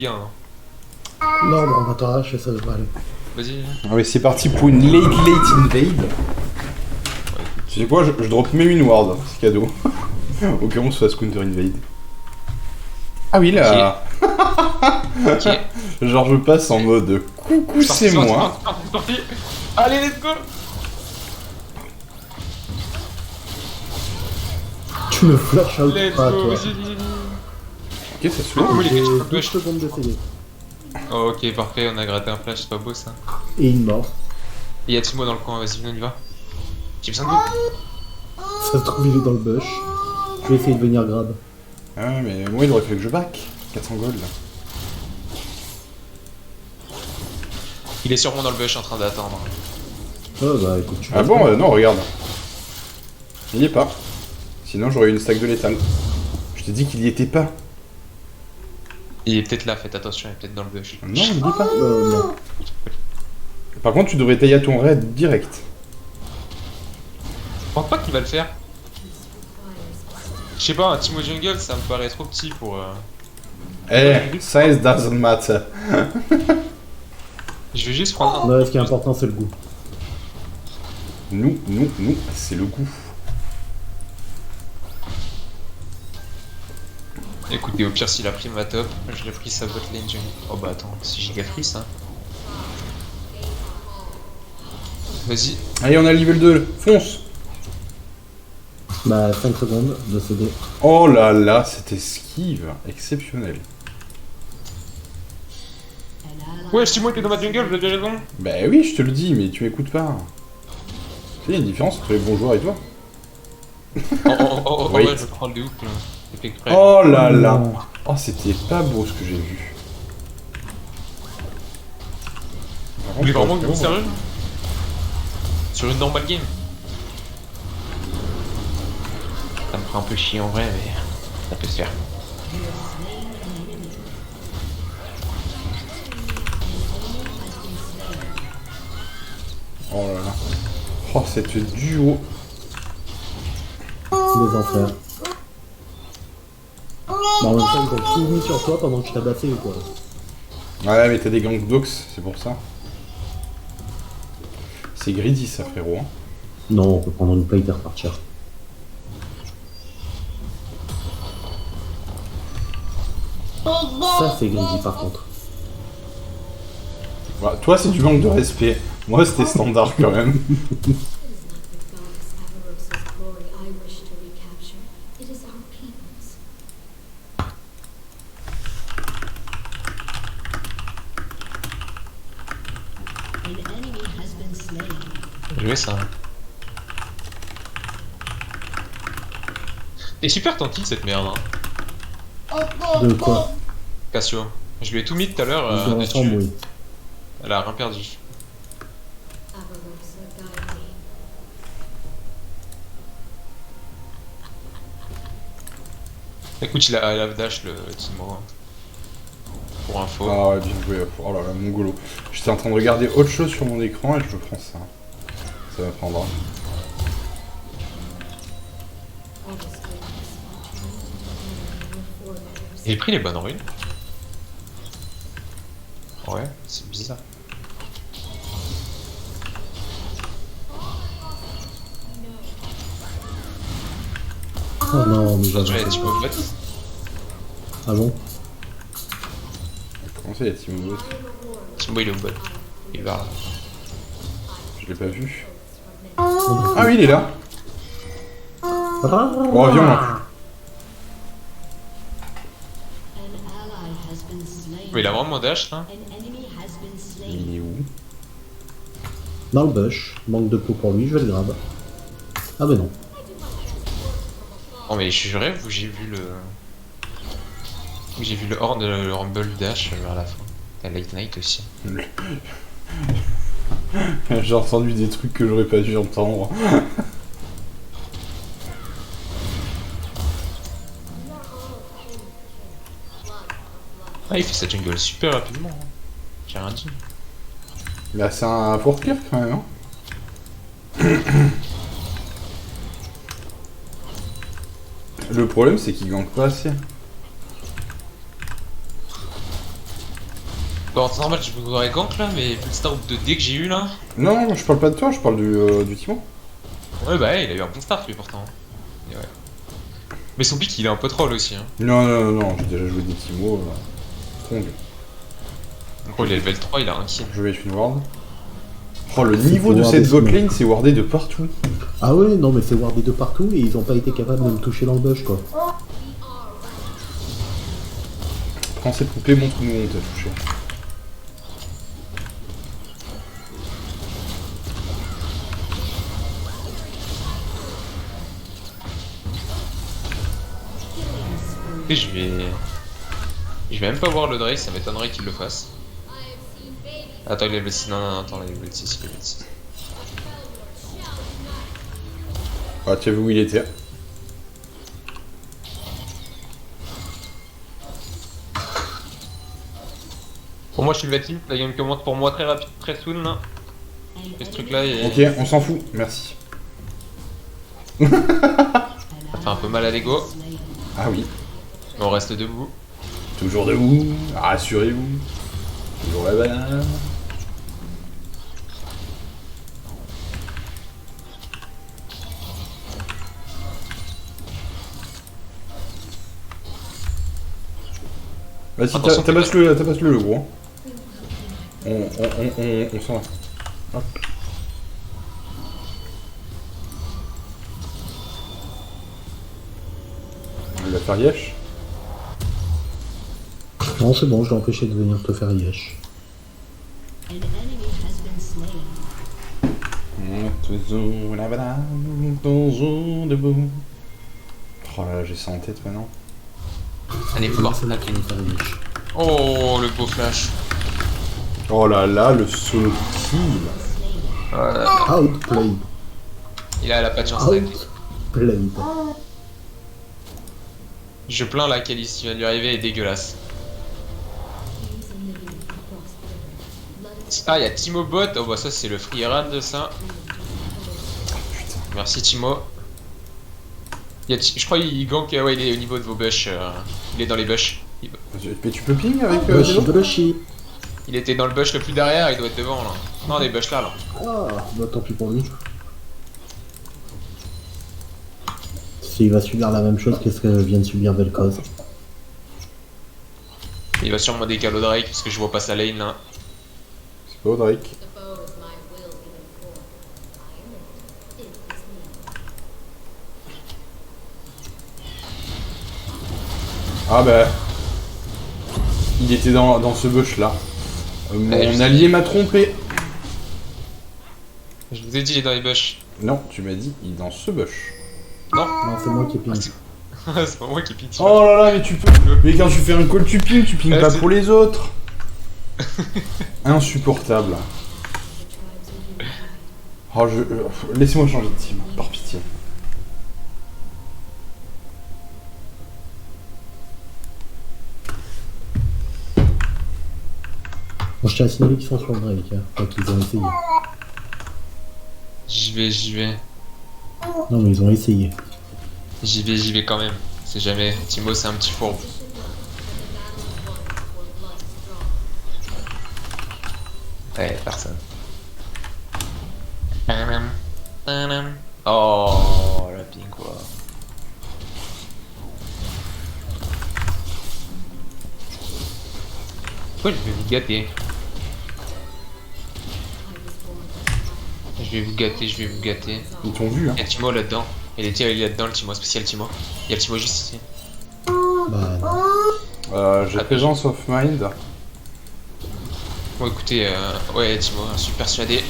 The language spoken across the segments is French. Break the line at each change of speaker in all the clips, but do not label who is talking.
Bien. Hein.
Non, mais on va t'arracher, ça devrait aller.
Vas-y.
Allez, c'est parti pour une late invade. Tu sais quoi, je drop même une ward, c'est cadeau. Au cas où on se fasse counter invade. Ah oui, là.
Ok.
Genre, je passe en mode coucou, c'est moi.
C'est parti. Allez, let's go.
Tu me flash out
Let's
pas,
go.
toi.
Vas-y, vas-y.
Ok, ça se fait.
Oui, les
J'ai
gars,
12
push.
secondes de CD.
Oh, ok, parfait, on a gratté un flash, c'est pas beau ça.
Et une mort.
Et y'a Timo dans le coin, vas-y, viens, on y va. J'ai besoin de vous.
Ça se trouve, il est dans le bush. Je vais essayer de venir grab.
Ah ouais, mais moi, il aurait fallu que je back. 400 gold.
Il est sûrement dans le bush en train d'attendre.
Oh bah écoute, tu
Ah
passes
bon,
pas.
non, regarde. Il y est pas. Sinon, j'aurais eu une stack de létal. Je t'ai dit qu'il y était pas.
Il est peut-être là, faites attention, il est peut-être dans le bush.
Non, il y est pas.
Non.
Par contre, tu devrais tailler à ton raid direct.
Je pense pas qu'il va le faire. Je sais pas, un Timo Jungle, ça me paraît trop petit pour...
Eh, size doesn't matter.
Je vais juste prendre un.
Non, ce qui est important, c'est le goût.
Nous, c'est le goût.
Écoutez, au pire, s'il a pris ma top, je l'ai pris sa bot lane jungle. Oh bah attends, c'est giga free ça. Vas-y.
Allez, on a le level 2, fonce.
Bah 5 secondes de CD.
Oh là là, cette esquive exceptionnelle.
Ouais, Timo était dans ma jungle, vous avez raison.
Bah oui, je te le dis, mais tu m'écoutes pas. Tu sais, il y a une différence entre les bons joueurs et toi.
Oh,
Wait.
ouais, je prends le hook là. J'ai fait exprès.
Oh là là.
Non.
Oh, c'était pas beau ce que j'ai vu. Par
Vous voulez
contre,
vraiment que vous
oh.
sérieux sur une normal game? Ça me ferait un peu chier en vrai, mais ça peut se faire.
Oh là là. Oh, cette duo.
Les enfers. Bah en même temps, ils ont tout mis sur toi pendant que je tabassais ou quoi.
Ouais, mais t'as des gangs dox, c'est pour ça. C'est greedy ça, frérot. Hein.
Non, on peut prendre une plate et repartir. Ça, c'est greedy par contre.
Voilà, toi, c'est du manque de respect. Moi, c'était standard quand même.
Jouer ça. Et super tanky cette merde. Hein.
De quoi?
Cassio. Je lui ai tout mis tout à l'heure.
Dans l'ensemble, oui.
Elle a rien perdu. Écoute, il a dash le Timo. Hein. Pour info.
Ah ouais, bien joué. Oh là là, mongolo. J'étais en train de regarder autre chose sur mon écran et je prends ça. Ça va prendre.
J'ai pris les bonnes runes. Ouais, c'est bizarre.
Oh non, mais
J'ai
j'avais...
un Timo bot.
Ah bon?
Comment ça, il y a Timo Boss?
Timo il est au bot. Il va là.
Je l'ai pas vu. Ah oui, il est là.
Oh,
Oh, viens là.
Mais il a vraiment dash là.
Il est où?
Dans le bush, manque de peau pour lui, je vais le grab. Ah bah non.
Oh mais je rêve où j'ai vu le... Où j'ai vu le Horde, le Rumble dash vers la fin. T'as Late Night aussi.
J'ai entendu des trucs que j'aurais pas dû entendre.
Ah il fait sa jungle super rapidement. Hein. J'ai rien dit.
Bah, c'est un fort clear quand même. Hein. Le problème, c'est qu'il gank pas assez.
Bon, c'est normal, je me avec gank là, mais vu le start de dé que j'ai eu là.
Non, non, je parle pas de toi, je parle du Timo.
Ouais, bah, il a eu un bon start lui pourtant. Et ouais. Mais son pick il est un peu troll aussi. Hein.
Non, non, non, non, j'ai déjà joué des Timo. Strong.
En gros, il est level 3, il a un kill.
Je vais être une ward. Oh, le
C'est
niveau de
pour
cette
wardé,
botlane, c'est wardé de partout.
Ah ouais, non mais c'est wardé de partout et ils ont pas été capables de me toucher dans le bush quoi.
Prends cette poupée, montre-nous où on t'a touché.
Et je vais. Je vais même pas voir le Drake, ça m'étonnerait qu'il le fasse. Attends, il est level 6. Non, non, non, attends, il est level 6, il est level 6.
Ah, tu as vu où il était.
Pour moi, je suis le team. La game commence pour moi très rapide, très soon là. Et ce truc là, il
Ok, on s'en fout, merci.
ça fait un peu mal à l'ego.
Ah oui,
Mais on reste debout.
toujours debout, rassurez-vous. Toujours la banane. Vas-y,
Attention,
tabasse-le le gros. On s'en va. Hop. On va faire yesh.
Non c'est bon, je l'ai empêché de venir te faire yesh.
Toujours la banane, toujours debout. Oh là là, j'ai ça en tête maintenant.
Allez,
C'est
mort.
là qu'il me faire yesh.
Oh, le beau flash.
Oh là là, le solo kill.
Outplayed.
Il a pas de chance avec lui.
Outplayed.
Je plains la Calice qui va lui arriver est dégueulasse. Ah, il y a Timo Bot. Oh, bah, ça, c'est le free run de ça. Merci, Timo. Je crois qu'il gank. Ouais, il est au niveau de vos bush. Il est dans les bush.
Mais tu peux ping avec
Bushy,
Zelo
bushy.
Il était dans le bush le plus derrière, il doit être devant là. Non, des bush là.
Ah, bah tant pis pour lui. S'il va subir la même chose que ce que vient de subir Vel'Koz.
Il va sûrement décaler au Drake parce que je vois pas sa lane là.
C'est pas Drake. Ah bah... Il était dans ce bush là. Mon allié m'a trompé.
Je vous ai dit, il est dans les bush.
Non, tu m'as dit, il est dans ce bush.
Non,
Non, c'est moi qui ping.
c'est pas moi qui pique.
Oh là là, mais tu peux... Mais quand tu fais un call, tu ping
Ouais,
pas
c'est-
pour les autres. Insupportable. Oh, laissez-moi changer de team, par pitié.
Bon, je tiens à signaler qu'ils sont sur le Drake, hein. Enfin, qu'ils ont essayé.
J'y vais.
Non, mais ils ont essayé.
J'y vais quand même. C'est jamais. Timo, c'est un petit fourbe. Ouais, personne. Oh, la ping quoi. Pourquoi je vais vous gâter? Je vais vous gâter.
Ils t'ont vu, hein.
Il y a Timo là-dedans. Il est là-dedans, le Timo, spécial Timo. Il y a le Timo juste ici.
Bah, non.
J'ai présence of mind.
Bon, écoutez, ouais, Timo, je suis persuadé.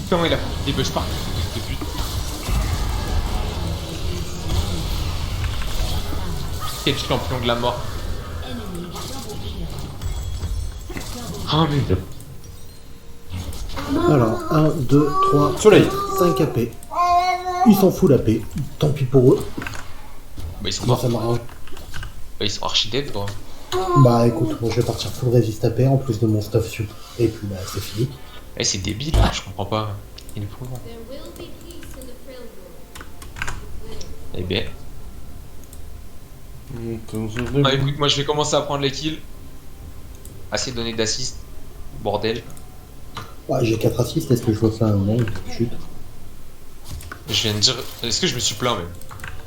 Comment il a fait des bugs partout depuis. Quel champion de la mort. Oh mais...
Alors, 1, 2, 3,
Soleil.
5 AP. Ils s'en foutent l'AP. Tant pis pour eux.
Bah ils sont
Moi,
morts.
ça m'arrange.
Bah ils sont archi dead quoi.
Bah écoute, moi je vais partir full résiste AP en plus de mon stuff sup. Et puis bah c'est fini.
Eh c'est débile là, je comprends pas. Il est fou.
There will be peace in the Freljord.
Eh ben... Ah, écoute, moi je vais commencer à prendre les kills. Assez de donner d'assist. Bordel.
Ouais, j'ai 4 assists, est-ce que je refais un nom? Chut.
Je viens de dire. Est-ce que je me suis plaint même?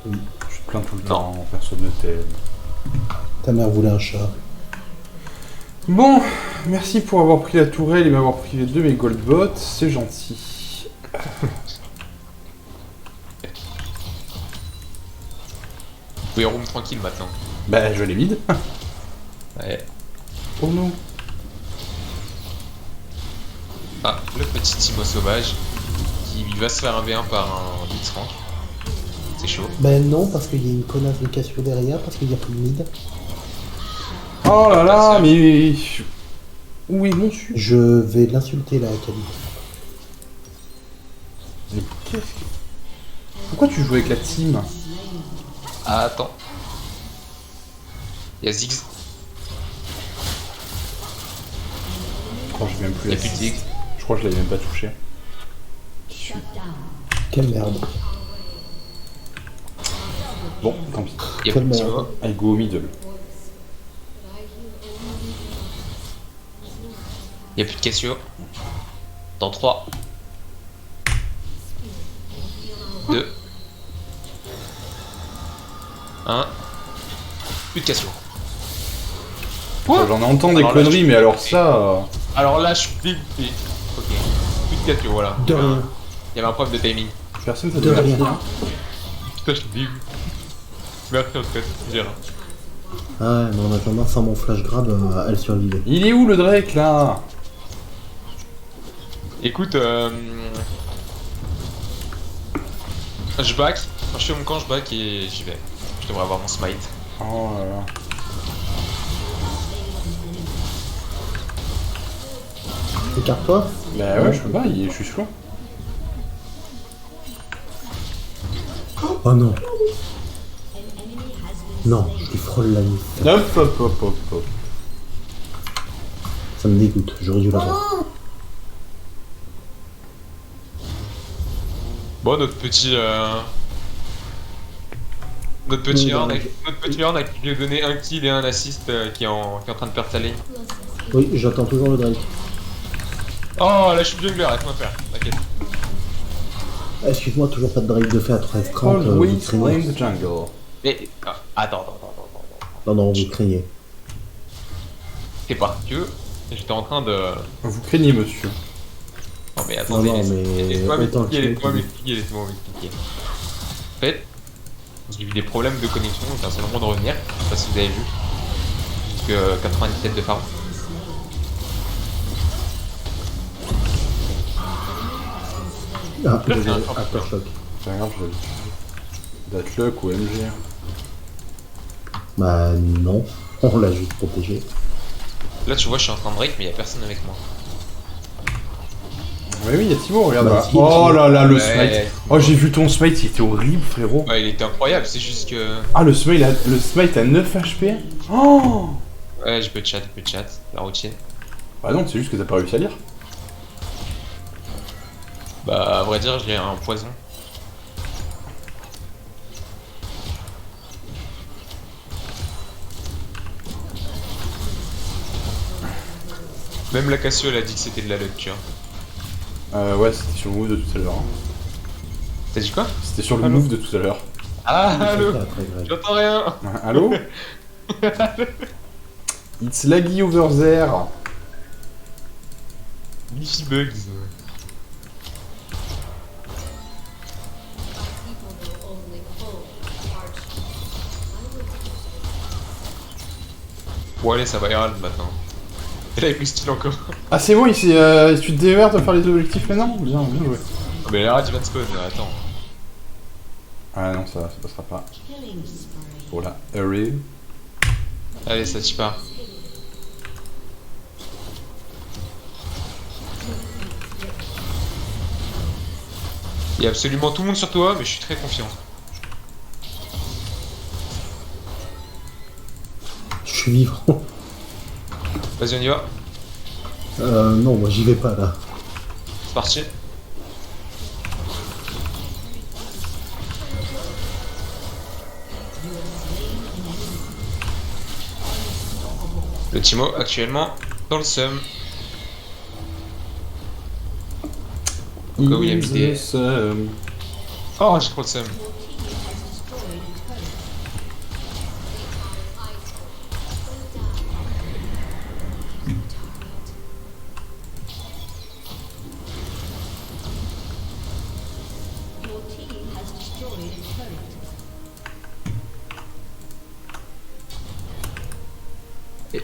Oui.
Je te plains tout le
Non.
temps, personne ne t'aime.
Ta mère voulait un chat.
Bon, merci pour avoir pris la tourelle et m'avoir pris les 2 mes gold bots, c'est gentil.
Oui, room tranquille maintenant.
Bah, je les vide.
Ouais.
Oh non.
Ah, le petit Timo sauvage qui va se faire un V1 par un Blitzcrank. C'est chaud.
Ben non, parce qu'il y a une connasse de Cassio derrière, parce qu'il y a plus de mid.
Oh là là, mais... Où est mon su?
Je vais l'insulter là, Kali.
Mais qu'est-ce que... Pourquoi tu joues avec la team?
Ah, attends. Y'a Ziggs.
Je crois que j'ai même plus
Y'a
la
plus de Ziggs.
Je crois que je l'avais même pas touché.
Quelle merde.
Bon, tant pis.
Y'a
Quelle
plus de
merde.
Timo.
I go au middle.
Y'a plus de Cassio. Dans 3. 2. 1. Plus de Cassio.
J'en entends des
Alors là,
conneries,
je-
mais alors ça...
Alors là, je suis dégoûté. Ok. Plus de Cassio, voilà.
De rien.
Il y avait un problème de timing.
Personne t'a
De
donné
rien.
la hein.
Putain, je suis dégoûté. Merci en tout cas, Gérard.
Ah ouais, mais en attendant, sans mon flash grab, elle survivait.
Il est où le Drake là?
Écoute, je back. Quand je fais mon camp, je back et j'y vais. Je devrais avoir mon smite.
Oh là là.
Écarte-toi.
Bah ouais, je peux pas, je suis slow.
Oh non. Non, je lui frôle la nuit.
Hop hop hop hop hop.
Ça me dégoûte, j'aurais dû l'avoir.
Bon, notre petit Horn,
Oui,
notre petit Horn a qui lui a donné un kill et un assist qui est en train de perdre sa lane.
Oui, j'attends toujours le Drake.
Oh, là je suis jungler, laisse-moi faire, t'inquiète.
Excuse-moi, toujours pas de Drake de fait à 13-30. Vous
Always
craignez.
blame the jungle.
Mais, attends.
Non, non, vous craignez.
T'es partieux, j'étais en train de...
Vous craignez, monsieur.
Non mais attendez,
Non, mais
laisse-moi
autant
m'expliquer,
le
laisse-moi m'expliquer. En fait, j'ai eu des problèmes de connexion, donc c'est le moment de revenir, je sais pas si vous avez vu. Jusque 97 de farm.
Ah,
Là,
j'ai
c'est un
Aftershock.
C'est pas grave, je l'ai vu. Datluck ou MG.
Bah non, on l'a juste protégé.
Là tu vois je suis en train de break mais y'a personne avec moi.
Oui, il y a Thibaut, regarde
Bah,
là.
si,
Oh
si.
là là, le
Ouais,
smite. Oh, j'ai vu ton smite, il était horrible, frérot.
Ouais il était incroyable, c'est juste que...
Ah, le smite a 9 HP. Oh.
Ouais j'ai peu de chat, la routine.
Bah non, c'est juste que t'as pas réussi à lire.
Bah à vrai dire j'ai un poison. Même la Cassio elle a dit que c'était de la luck tu vois.
Ouais, c'était sur le move de tout à l'heure.
T'as dit quoi?
C'était sur le
Allô
move de tout à l'heure.
Ah allô?
C'était après, Greg.
J'entends rien.
Allô? It's laggy over there.
Wi-Fi bugs. Bon allez ça va Herald maintenant. Et là il pris style encore.
Ah, c'est bon, tu te déverses de faire les objectifs maintenant? Bien, bien joué.
Ah mais Herald il vient de spawn, attends.
Ah non, ça passera pas. Pour la hurry.
Allez ça t'y part. Il y a absolument tout le monde sur toi mais je suis très confiant.
Je suis vivant.
Vas-y on y va.
Non, moi j'y vais pas là.
C'est parti. Le Timo actuellement dans le seum. Au cas où il a mis des... Oh, j'ai trop le seum.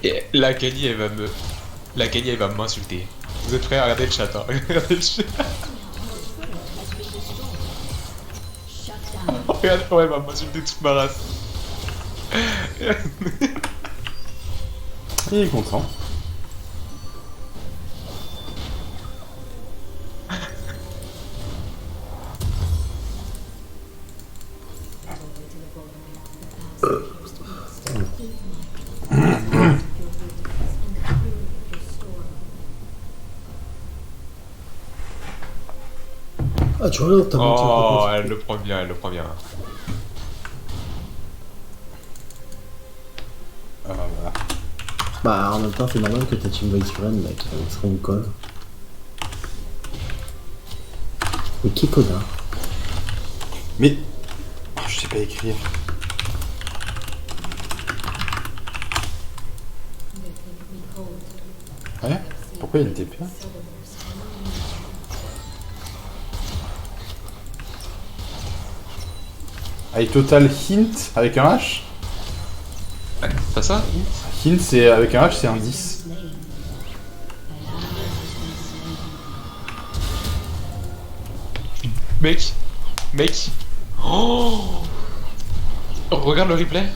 Et la Kanye elle va me... La Kanye elle va m'insulter. Vous êtes prêts à regarder le chat, hein. Regardez le chat. Regarde comment elle va m'insulter toute ma race.
Il est content.
Ah, tu regardes ta moitié.
Oh, elle le prend bien, elle le prend bien.
Voilà.
Bah, en même temps, c'est normal que ta team sur elle, mec, avec son call. Mais qui connard?
Mais... Oh, je sais pas écrire. Ouais. Pourquoi il y a une TP là? Avec total hint avec un H?
Ouais, pas ça?
Hint c'est avec un H c'est un 10.
Mec. Oh, regarde le replay.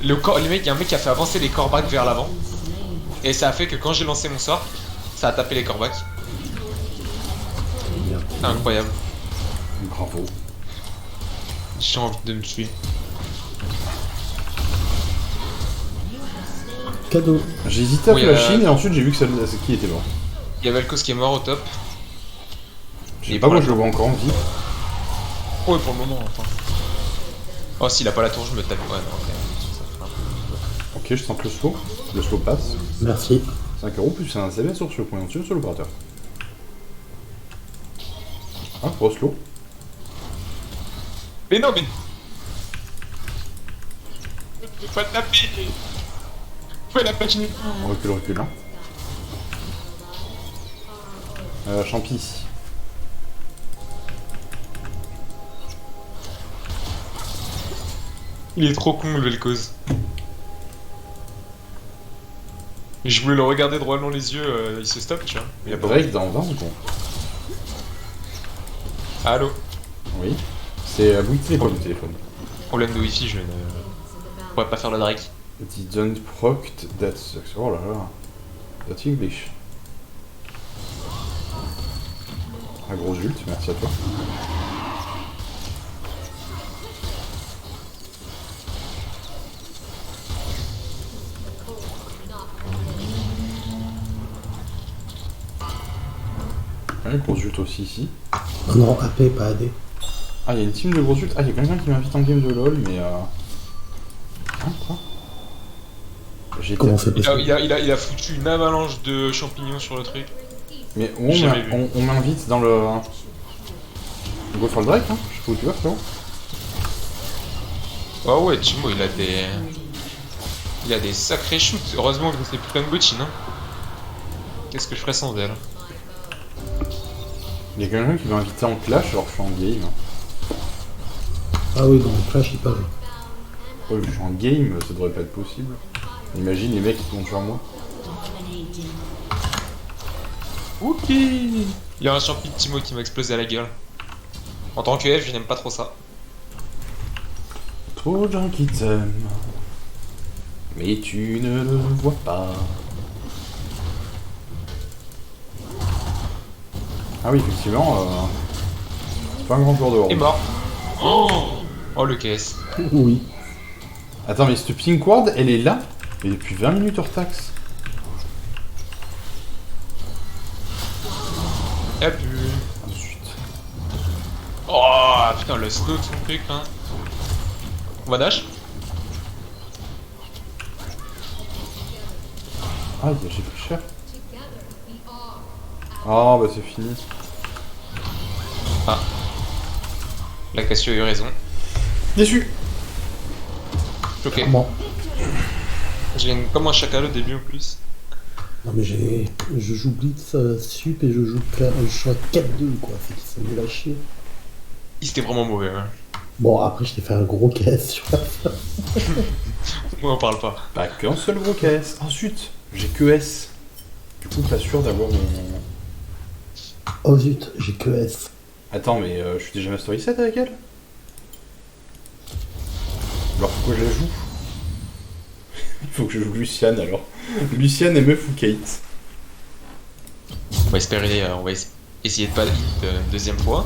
Le mec, il y a un mec qui a fait avancer les corebacks vers l'avant. Et ça a fait que quand j'ai lancé mon sort, ça a tapé les corebacks. Incroyable.
Bravo.
J'ai envie de me tuer.
Cadeau.
J'ai hésité à
Oui,
flasher et ensuite j'ai vu que c'est qui était mort.
Il y a Vel'Koz qui est mort au top.
Je sais pas, moi je le vois encore en vie.
Ouais, pour le moment, enfin. Oh, s'il a pas la tour, je me tape. Ouais, non, ok.
Ok, je tente le slow. Le slow passe.
Merci.
5 € plus un CV sur le point dessus sur l'opérateur. Ah, gros slow.
Mais non, mais. Je peux pas taper. Faut la patiner.
On recule, hein. Champi ici.
Il est trop con, le Vel'Koz. Je voulais le regarder droit dans les yeux, il se stoppe, tu vois.
Il y a break dans 20 secondes.
Allô.
Oui. C'est Bouygues Télécom le téléphone.
Problème de wifi, je ne pourrais pas faire le Drake.
Didn't proct that sucks. Oh là là. That's English. Un gros ult, merci à toi. Un gros ult aussi ici.
Oh non, AP, pas AD.
Ah, il y a une team de gros ult. Ah, il y a quelqu'un qui m'invite en game de LoL, mais Hein, quoi? J'ai été...
Comment c'est possible?
Il a foutu une avalanche de champignons sur le truc.
Mais on m'invite dans le... On go for le Drake, hein. Je sais pas où tu vas, frérot.
Oh ouais, Timo, il a des... Il a des sacrés shoots. Heureusement que c'est plus qu'une bottine, hein. Qu'est-ce que je ferais sans elle?
Il y a quelqu'un qui m'a invité en clash alors que je suis en game.
Ah oui, dans le clash, il parle.
Ouais, je suis en game, ça devrait pas être possible. Imagine les mecs qui tournent sur moi.
Ok. Il y a un champi de Timo qui m'a explosé à la gueule. En tant que F, je n'aime pas trop ça.
Trop de gens qui t'aiment, mais tu ne le vois pas. Ah oui, effectivement, pas un grand joueur de World.
Il est mort. Oh le KS.
Oui.
Attends, mais cette pink ward, elle est là, mais depuis 20 minutes hors taxe.
Y'a plus.
Ensuite.
Oh putain, le slow de son truc là. On va dash.
Ah, j'ai pris cher. Ah, bah c'est fini.
Ah. La Cassio a eu raison.
Déçu.
Ok.
Bon.
Je gagne comme un chacal au début en plus.
Non mais je joue Blitz sup et je suis à 4-2 quoi, c'est qu'ils sont nuls à chier.
Il était vraiment mauvais. Ouais.
Bon après je t'ai fait un gros caisse sur la fin.
Moi on parle pas.
Bah, qu'un seul gros KS. Ensuite, j'ai que S. Du coup, pas sûr d'avoir mon.
Oh zut, j'ai que S.
Attends, mais je suis déjà Mastery 7 avec elle. Alors pourquoi je la joue? Il faut que je joue Luciane alors. Luciane et meuf ou Kate.
On va espérer, essayer de pas le hit deuxième fois.